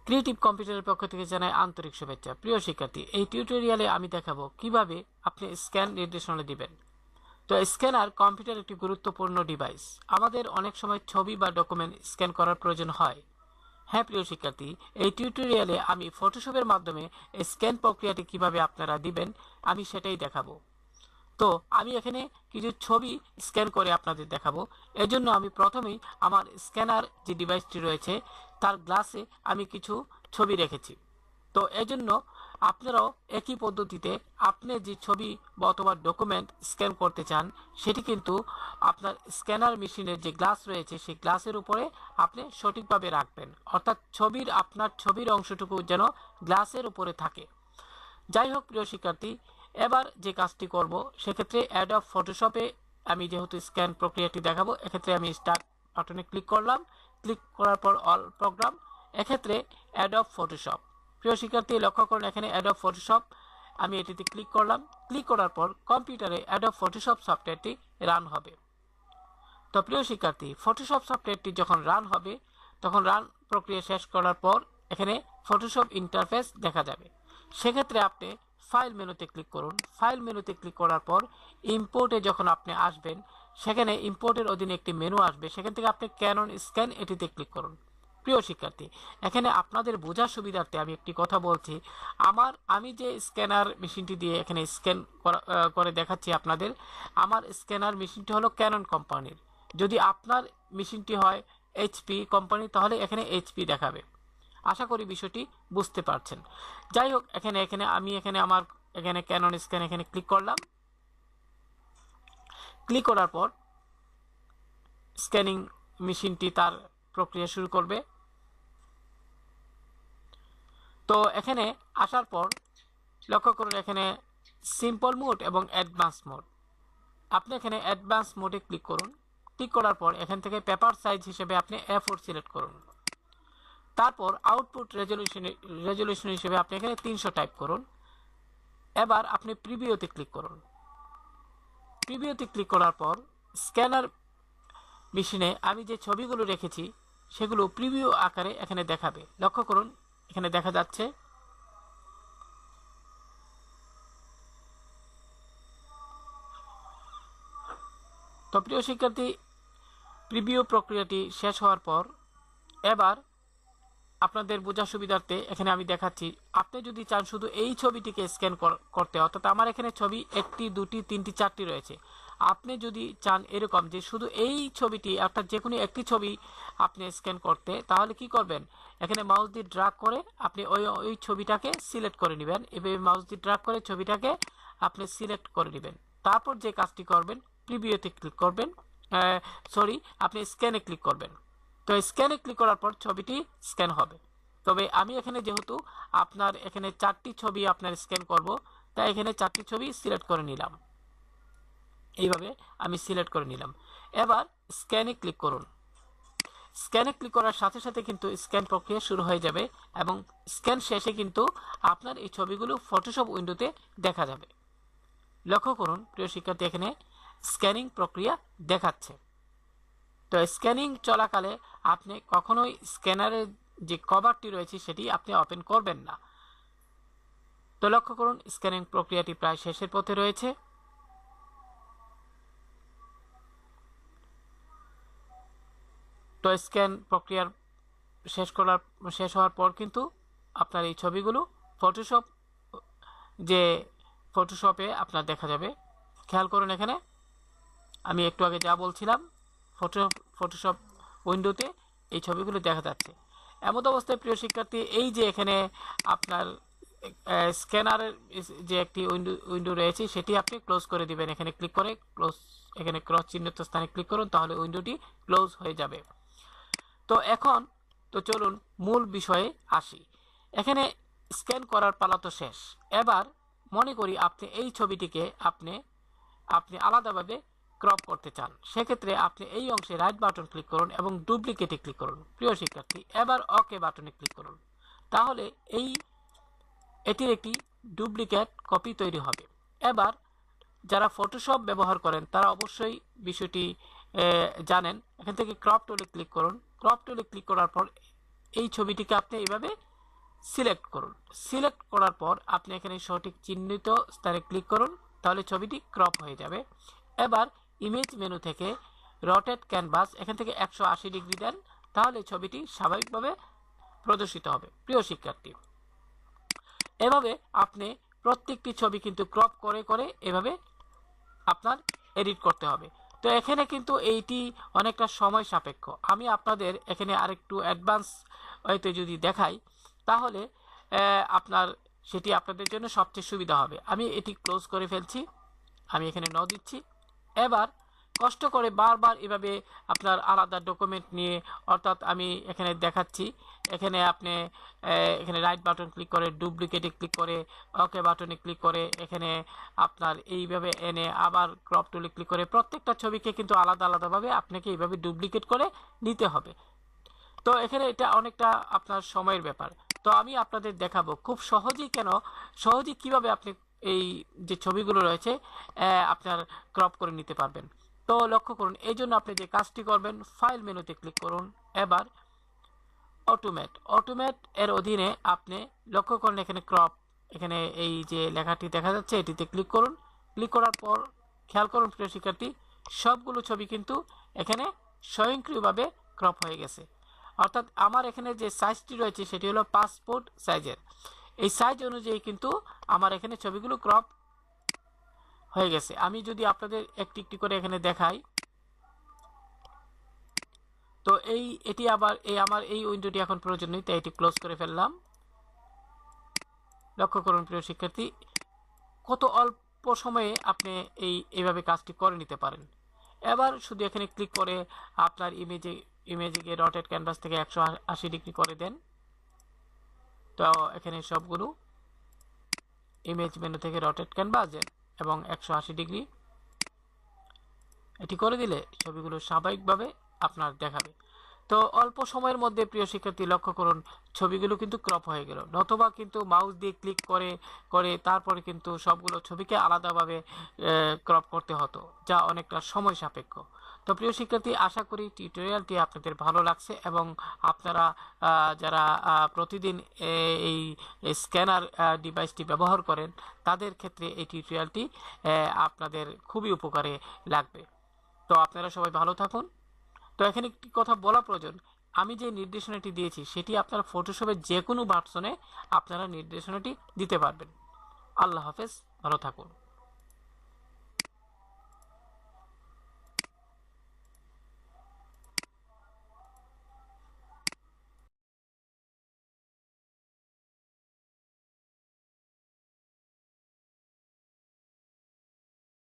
Creative কম্পিউটারের পক্ষ থেকে জানাই আন্তরিক শুভেচ্ছা। প্রিয় শিক্ষার্থী, এই টিউটোরিয়ালে আমি দেখাবো কিভাবে আপনি স্ক্যান নির্দেশনা দিবেন। তো স্ক্যানার কম্পিউটার একটি গুরুত্বপূর্ণ ডিভাইস। আমাদের অনেক সময় ছবি বা ডকুমেন্ট স্ক্যান করার প্রয়োজন হয়। হ্যাঁ প্রিয় শিক্ষার্থী, এই টিউটোরিয়ালে আমি ফটোশপের মাধ্যমে স্ক্যান প্রক্রিয়াটি কিভাবে আপনারা দিবেন আমি সেটাই দেখাবো। তো আমি এখানে কিছু ছবি স্ক্যান করে আপনাদের দেখাবো। এজন্য আমি প্রথমেই আমার স্ক্যানার যে ডিভাইসটি রয়েছে তার গ্লাসে আমি কিছু ছবি রেখেছি। তো এজন্য আপনারাও একই পদ্ধতিতে আপনি যে ছবি বা অথবা ডকুমেন্ট স্ক্যান করতে চান সেটি কিন্তু আপনার স্ক্যানার মেশিনের যে গ্লাস রয়েছে সেই গ্লাসের উপরে আপনি সঠিকভাবে রাখবেন, অর্থাৎ আপনার ছবির অংশটুকু যেন গ্লাসের উপরে থাকে। যাই হোক প্রিয় শিক্ষার্থী, এবার যে কাজটি করব সেক্ষেত্রে অ্যাডব ফটোশপে আমি যেহেতু স্ক্যান প্রক্রিয়াটি দেখাবো, এক্ষেত্রে আমি স্টার্ট বাটনে ক্লিক করলাম। ক্লিক করার পর অল প্রোগ্রাম, এক্ষেত্রে অ্যাডব ফটোশপ। প্রিয় শিক্ষার্থী লক্ষ্য করুন এখানে অ্যাডব ফটোশপ, আমি এটিতে ক্লিক করলাম। ক্লিক করার পর কম্পিউটারে অ্যাডব ফটোশপ সফটওয়্যারটি রান হবে। তো প্রিয় শিক্ষার্থী, ফটোশপ সফটওয়্যারটি যখন রান হবে তখন রান প্রক্রিয়া শেষ করার পর এখানে ফটোশপ ইন্টারফেস দেখা যাবে। সেক্ষেত্রে আপনি ফাইল মেনুতে ক্লিক করুন। ফাইল মেনুতে ক্লিক করার পর ইম্পোর্টে যখন আপনি আসবেন সেখানে ইম্পোর্টের অধীনে একটি মেনু আসবে, সেখান থেকে আপনি ক্যানন স্ক্যান এটিতে ক্লিক করুন। প্রিয় শিক্ষার্থী, এখানে আপনাদের বোঝার সুবিধার্থে আমি একটি কথা বলছি। আমি যে স্ক্যানার মেশিনটি দিয়ে এখানে স্ক্যান করে দেখাচ্ছি আপনাদের, আমার স্ক্যানার মেশিনটি হলো ক্যানন কোম্পানির। যদি আপনার মেশিনটি হয় এইচপি কোম্পানি তাহলে এখানে এইচপি দেখাবে। আশা করি বিষয়টি বুঝতে পারছেন। যাই হোক, আমি আমার ক্যানন স্ক্যান এখানে ক্লিক করলাম। ক্লিক করার পর স্ক্যানিং মেশিনটি তার প্রক্রিয়া শুরু করবে। তো এখানে আসার পর লক্ষ্য করুন এখানে সিম্পল মোড এবং অ্যাডভান্স মোড। আপনি এখানে অ্যাডভান্স মোডে ক্লিক করুন। ক্লিক করার পর এখান থেকে পেপার সাইজ হিসেবে আপনি A4 সিলেক্ট করুন। তারপর আউটপুট রেজলিউশন হিসেবে আপনি এখানে 300 টাইপ করুন। এবার আপনি প্রিভিউতে ক্লিক করুন। প্রিভিউতে ক্লিক করার পর স্ক্যানার মেশিনে আমি যে ছবিগুলো রেখেছি সেগুলো প্রিভিউ আকারে এখানে দেখাবে। লক্ষ্য করুন এখানে দেখা যাচ্ছে। তো প্রিয় শিক্ষার্থী, প্রিভিউ প্রক্রিয়াটি শেষ হওয়ার পর এবার আপনাদের বোঝার সুবিধার্থে এখানে আমি দেখাচ্ছি। আপনি যদি চান শুধু এই ছবিটিকে স্ক্যান করতে, অর্থাৎ আমার এখানে ছবি 1টি 2টি 3টি 4টি রয়েছে। আপনি যদি চান এরকম যে শুধু এই ছবিটি অর্থাৎ যে কোনো একটি ছবি আপনি স্ক্যান করতে, তাহলে কি করবেন, এখানে মাউস দিয়ে ড্র্যাগ করে আপনি ওই ছবিটাকে সিলেক্ট করে নেবেন। এভাবে মাউস দিয়ে ড্র্যাগ করে ছবিটাকে আপনি সিলেক্ট করে নেবেন। তারপর যে কাজটি করবেন, প্রিভিউতে ক্লিক করবেন, আপনি স্ক্যানে ক্লিক করবেন। তো স্ক্যানে ক্লিক করার পর ছবিটি স্ক্যান হবে। তবে আমি এখানে যেহেতু আপনার এখানে 4টি ছবি আপনার স্ক্যান করব, তাই এখানে 4টি ছবি সিলেক্ট করে নিলাম। এইভাবে আমি সিলেক্ট করে নিলাম। এবার স্ক্যানে ক্লিক করুন। স্ক্যানে ক্লিক করার সাথে সাথে কিন্তু স্ক্যান প্রক্রিয়া শুরু হয়ে যাবে এবং স্ক্যান শেষে কিন্তু আপনার এই ছবিগুলো ফটোশপ উইন্ডোতে দেখা যাবে। লক্ষ্য করুন প্রিয় শিক্ষার্থী, এখানে স্ক্যানিং প্রক্রিয়া দেখাচ্ছে। তো স্ক্যানিং চলাকালে আপনি কখনোই স্ক্যানারের যে কভারটি রয়েছে সেটি আপনি ওপেন করবেন না। তো লক্ষ্য করুন স্ক্যানিং প্রক্রিয়াটি প্রায় শেষের পথে রয়েছে। তো স্ক্যান প্রক্রিয়ার শেষ হওয়ার পর কিন্তু আপনার এই ছবিগুলো ফটোশপে আপনার দেখা যাবে। খেয়াল করুন এখানে আমি একটু আগে যা বলছিলাম, ফটোশপ উইন্ডোতে এই ছবিগুলো দেখা যাচ্ছে। এমন অবস্থায় প্রিয় শিক্ষার্থী, এই যে এখানে আপনার স্ক্যানারের যে একটি উইন্ডো রয়েছে সেটি আপনি ক্লোজ করে দিবেন। এখানে ক্লিক করে এখানে ক্রস চিহ্নিত স্থানে ক্লিক করুন, তাহলে উইন্ডোটি ক্লোজ হয়ে যাবে। তো চলুন মূল বিষয়ে আসি। এখানে স্ক্যান করার পালা তো শেষ। এবার মনে করি আপনি এই ছবিটিকে আপনি আলাদাভাবে ক্রপ করতে চান। সেক্ষেত্রে আপনি এই অংশে রাইট বাটন ক্লিক করুন এবং ডুপ্লিকেটে ক্লিক করুন। প্রিয় শিক্ষার্থী, এবার ওকে বাটনে ক্লিক করুন। তাহলে এটির একটি ডুপ্লিকেট কপি তৈরি হবে। এবার যারা ফটোশপ ব্যবহার করেন তারা অবশ্যই বিষয়টি জানেন। এখান থেকে ক্রপ টুলে ক্লিক করুন। ক্রপ টুলে ক্লিক করার পর এই ছবিটিকে আপনি এইভাবে সিলেক্ট করুন। সিলেক্ট করার পর আপনি এখানে সঠিক চিহ্নিত স্থানে ক্লিক করুন, তাহলে ছবিটি ক্রপ হয়ে যাবে। এবার ইমেজ মেনু থেকে রোটেট ক্যানভাস, এখান থেকে 180 ডিগ্রি দেন, তাহলে ছবিটি স্বাভাবিকভাবে প্রদর্শিত হবে। প্রিয় শিক্ষার্থী, এভাবে আপনি প্রত্যেকটি ছবি কিন্তু ক্রপ করে করে এভাবে আপনার এডিট করতে হবে। তো এখানে কিন্তু এইটি অনেকটা সময় সাপেক্ষ। আমি আপনাদের এখানে আরেকটু অ্যাডভান্স হয়তো যদি দেখাই, তাহলে আপনার সেটি আপনাদের জন্য সবচেয়ে সুবিধা হবে। আমি এটি ক্লোজ করে ফেলছি, আমি এখানে ন দিচ্ছি। এবার কষ্ট করে বারবার এভাবে আপনার আলাদা ডকুমেন্ট নিয়ে, অর্থাৎ আমি এখানে দেখাচ্ছি, এখানে আপনি এখানে রাইট বাটন ক্লিক করে, ডুপ্লিকেটে ক্লিক করে, ওকে বাটনে ক্লিক করে, এখানে আপনার এইভাবে এনে আবার ক্রপ টুলে ক্লিক করে প্রত্যেকটা ছবিকে কিন্তু আলাদা আলাদাভাবে আপনাকে এইভাবে ডুপ্লিকেট করে নিতে হবে। তো এখানে এটা অনেকটা আপনার সময়ের ব্যাপার। তো আমি আপনাদের দেখাবো খুব সহজেই কিভাবে আপনি এই যে ছবিগুলো রয়েছে আপনার ক্রপ করে নিতে পারবেন। তো লক্ষ্য করুন, এই জন্য আপনি যে কাজটি করবেন, ফাইল মেনুতে ক্লিক করুন। এবার অটোমেট এর অধীনে আপনি লক্ষ্য করুন এখানে ক্রপ, এখানে এই যে লেখাটি দেখা যাচ্ছে এটিতে ক্লিক করুন। ক্লিক করার পর খেয়াল করুন প্রিয় শিক্ষার্থী, সবগুলো ছবি কিন্তু এখানে স্বয়ংক্রিয়ভাবে ক্রপ হয়ে গেছে। অর্থাৎ আমার এখানে যে সাইজটি রয়েছে সেটি হলো পাসপোর্ট সাইজের। এই সাইজ অনুযায়ী কিন্তু আমার এখানে ছবিগুলো ক্রপ হয়ে গেছে। আমি যদি আপনাদের একটি একটি করে এখানে দেখাই, তো এটি আবার আমার এই উইন্ডোটি এখন প্রয়োজন নেই, তাই এটি ক্লোজ করে ফেললাম। লক্ষ্য করুন প্রিয় শিক্ষার্থী, কত অল্প সময়ে আপনি এইভাবে কাজটি করে নিতে পারেন। এবার শুধু এখানে ক্লিক করে আপনার ইমেজে রোটেট ক্যানভাস থেকে 180 ডিগ্রি করে দেন। তো এখানে সবগুলো ইমেজ মেনু থেকে রোটেট ক্যানভাস এবং 180 ডিগ্রি এটি করে দিলে ছবিগুলো স্বাভাবিকভাবে আপনার দেখাবে। তো অল্প সময়ের মধ্যে প্রিয় শিক্ষার্থী লক্ষ্য করুন ছবিগুলো কিন্তু ক্রপ হয়ে গেল, নতুবা কিন্তু মাউস দিয়ে ক্লিক করে করে তারপরে কিন্তু সবগুলো ছবিকে আলাদাভাবে ক্রপ করতে হতো, যা অনেকটা সময় সাপেক্ষ। তো প্রিয় শিক্ষার্থী, আশা করি টিউটোরিয়ালটি আপনাদের ভালো লাগছে এবং আপনারা যারা প্রতিদিন এই স্ক্যানার ডিভাইসটি ব্যবহার করেন তাদের ক্ষেত্রে এই টিউটোরিয়ালটি আপনাদের খুবই উপকারে লাগবে। তো আপনারা সবাই ভালো থাকুন। তো এখানে একটি কথা বলা প্রয়োজন, আমি যে নির্দেশনাটি দিয়েছি সেটি আপনার ফটোশপের যে কোনো ভার্সনে আপনারা নির্দেশনাটি দিতে পারবেন। আল্লাহ হাফেজ, ভালো থাকুন।